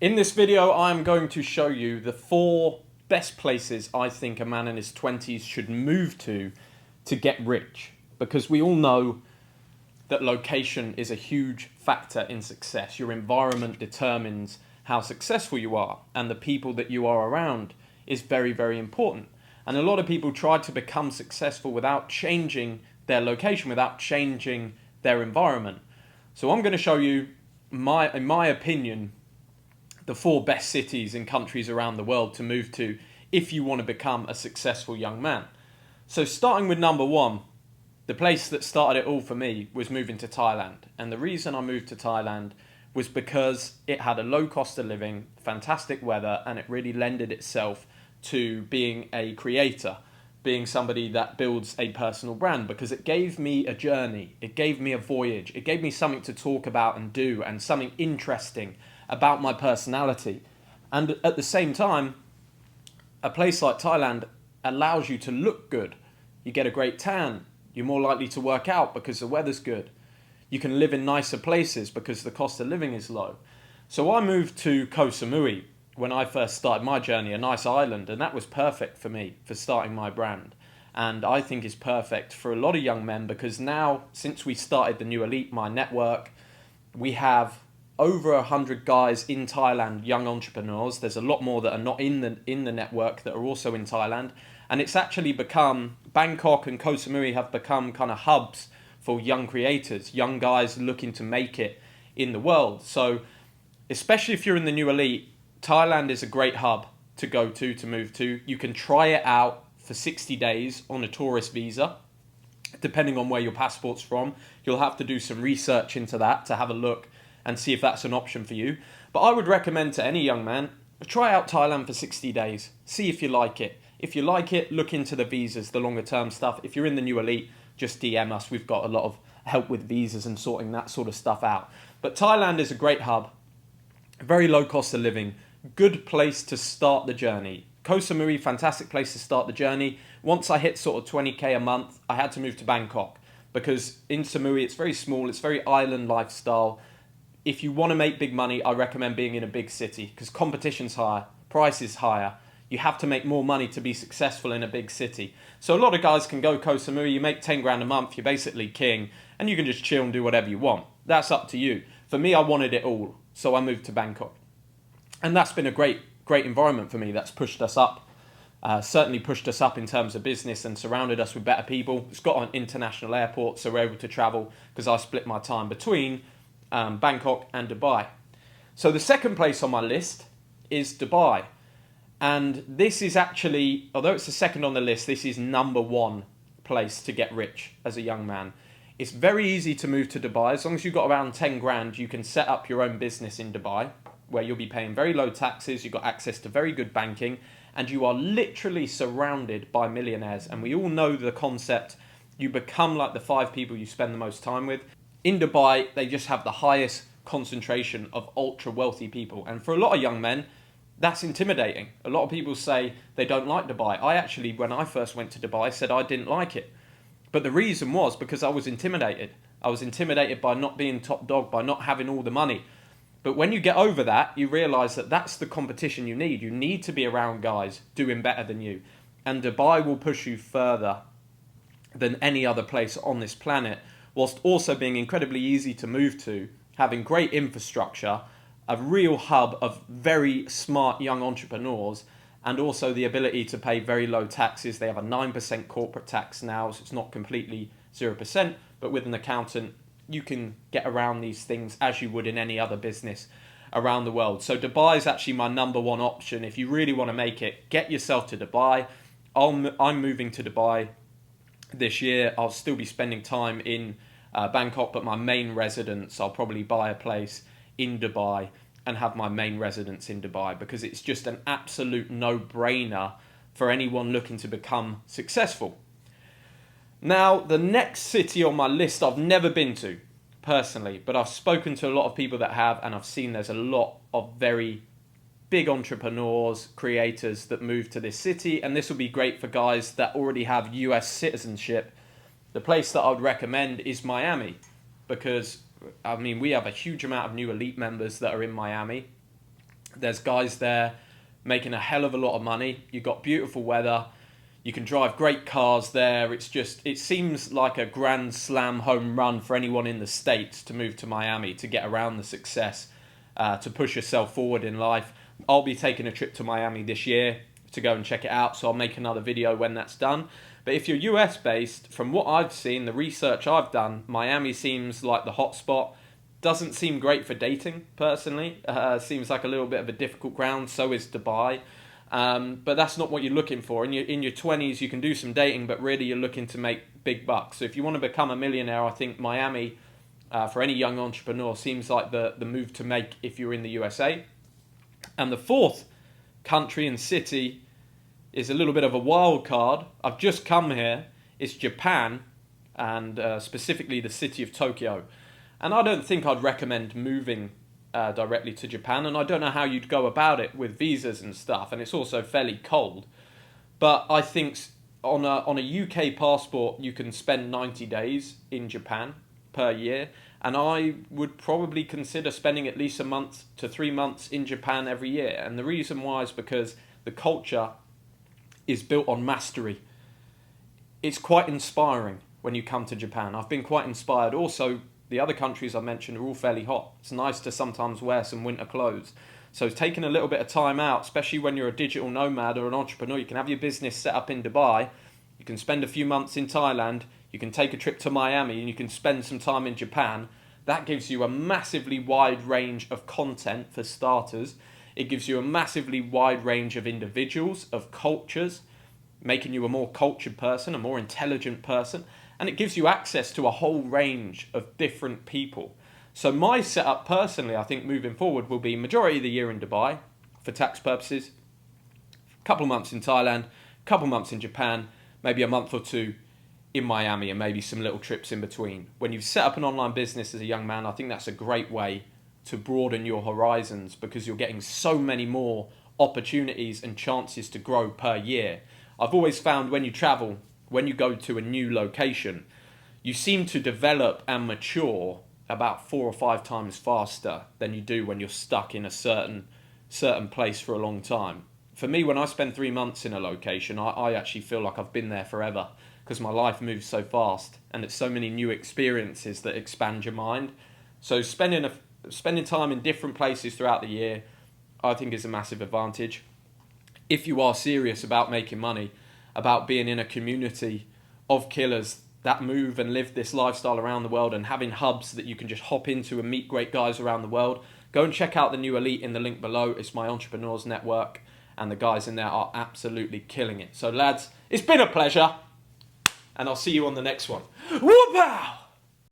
In this video, I'm going to show you the 4 best places I think a man in his 20s should move to get rich. Because we all know that location is a huge factor in success. Your environment determines how successful you are, and the people that you are around is very, very important. And a lot of people try to become successful without changing their location, without changing their environment. So I'm going to show you, in my opinion, the 4 best cities and countries around the world to move to if you want to become a successful young man. So starting with number 1, the place that started it all for me was moving to Thailand. And the reason I moved to Thailand was because it had a low cost of living, fantastic weather, and it really lended itself to being a creator, being somebody that builds a personal brand, because it gave me a journey, it gave me a voyage, it gave me something to talk about and do, and something interesting about my personality. And at the same time, a place like Thailand allows you to look good. You get a great tan. You're more likely to work out because the weather's good. You can live in nicer places because the cost of living is low. So I moved to Koh Samui when I first started my journey, a nice island, and that was perfect for me for starting my brand. And I think is perfect for a lot of young men, because now, since we started the New Elite, my network, we have over 100 guys in Thailand, young entrepreneurs. There's a lot more that are not in the network that are also in Thailand. And it's actually become, Bangkok and Koh Samui have become kind of hubs for young creators, young guys looking to make it in the world. So especially if you're in the New Elite, Thailand is a great hub to go to move to. You can try it out for 60 days on a tourist visa, depending on where your passport's from. You'll have to do some research into that to have a look and see if that's an option for you. But I would recommend to any young man, try out Thailand for 60 days. See if you like it. If you like it, look into the visas, the longer term stuff. If you're in the New Elite, just DM us. We've got a lot of help with visas and sorting that sort of stuff out. But Thailand is a great hub, very low cost of living, good place to start the journey. Koh Samui, fantastic place to start the journey. Once I hit sort of 20k a month, I had to move to Bangkok, because in Samui it's very small, it's very island lifestyle. If you want to make big money, I recommend being in a big city, because competition's higher, price is higher. You have to make more money to be successful in a big city. So a lot of guys can go Koh Samui, you make 10 grand a month, you're basically king, and you can just chill and do whatever you want. That's up to you. For me, I wanted it all, so I moved to Bangkok. And that's been a great environment for me. That's pushed us up, certainly pushed us up in terms of business and surrounded us with better people. It's got an international airport, so we're able to travel, because I split my time between Bangkok and Dubai. So the second place on my list is Dubai. And this is actually, although it's the second on the list, this is number 1 place to get rich as a young man. It's very easy to move to Dubai. As long as you've got around 10 grand, you can set up your own business in Dubai, where you'll be paying very low taxes, you've got access to very good banking, and you are literally surrounded by millionaires. And we all know the concept, you become like the 5 people you spend the most time with. In Dubai, they just have the highest concentration of ultra wealthy people. And for a lot of young men, that's intimidating. A lot of people say they don't like Dubai. I actually, when I first went to Dubai, said I didn't like it. But the reason was because I was intimidated. I was intimidated by not being top dog, by not having all the money. But when you get over that, you realise that that's the competition you need. You need to be around guys doing better than you. And Dubai will push you further than any other place on this planet, whilst also being incredibly easy to move to, having great infrastructure, a real hub of very smart young entrepreneurs, and also the ability to pay very low taxes. They have a 9% corporate tax now, so it's not completely 0%, but with an accountant, you can get around these things as you would in any other business around the world. So Dubai is actually my number 1 option. If you really want to make it, get yourself to Dubai. I'm moving to Dubai this year. I'll still be spending time in Bangkok, but my main residence, I'll probably buy a place in Dubai and have my main residence in Dubai, because it's just an absolute no-brainer for anyone looking to become successful. Now, the next city on my list I've never been to, personally, but I've spoken to a lot of people that have, and I've seen there's a lot of very big entrepreneurs, creators that move to this city, and this will be great for guys that already have US citizenship. The place that I would recommend is Miami, because I mean, we have a huge amount of New Elite members that are in Miami. There's guys there making a hell of a lot of money. You've got beautiful weather. You can drive great cars there. It seems like a grand slam home run for anyone in the States to move to Miami, to get around the success, to push yourself forward in life. I'll be taking a trip to Miami this year to go and check it out, so I'll make another video when that's done. But if you're US based, from what I've seen, the research I've done, Miami seems like the hotspot. Doesn't seem great for dating, personally. Seems like a little bit of a difficult ground. So is Dubai. But that's not what you're looking for. In your 20s, you can do some dating, but really you're looking to make big bucks. So if you want to become a millionaire, I think Miami, for any young entrepreneur, seems like the move to make if you're in the USA. And the fourth country and city is a little bit of a wild card. I've just come here. It's Japan, and specifically the city of Tokyo. And I don't think I'd recommend moving directly to Japan, and I don't know how you'd go about it with visas and stuff, and it's also fairly cold. But I think on a UK passport, you can spend 90 days in Japan per year, and I would probably consider spending at least a month to 3 months in Japan every year. And the reason why is because the culture is built on mastery. It's quite inspiring when you come to Japan. I've been quite inspired. Also, the other countries I mentioned are all fairly hot. It's nice to sometimes wear some winter clothes. So taking a little bit of time out, especially when you're a digital nomad or an entrepreneur, you can have your business set up in Dubai, you can spend a few months in Thailand, you can take a trip to Miami, and you can spend some time in Japan. That gives you a massively wide range of content for starters. It gives you a massively wide range of individuals, of cultures, making you a more cultured person, a more intelligent person. And it gives you access to a whole range of different people. So my setup personally, I think moving forward, will be majority of the year in Dubai for tax purposes, a couple of months in Thailand, a couple of months in Japan, maybe a month or two in Miami, and maybe some little trips in between. When you've set up an online business as a young man, I think that's a great way to broaden your horizons, because you're getting so many more opportunities and chances to grow per year. I've always found when you travel, when you go to a new location, you seem to develop and mature about 4 or 5 times faster than you do when you're stuck in a certain place for a long time. For me, when I spend 3 months in a location, I actually feel like I've been there forever, because my life moves so fast and it's so many new experiences that expand your mind. So spending time in different places throughout the year, I think, is a massive advantage. If you are serious about making money, about being in a community of killers that move and live this lifestyle around the world, and having hubs that you can just hop into and meet great guys around the world, go and check out the new Elite in the link below. It's my entrepreneurs network, and the guys in there are absolutely killing it. So lads, it's been a pleasure, and I'll see you on the next one. Whoop-ow!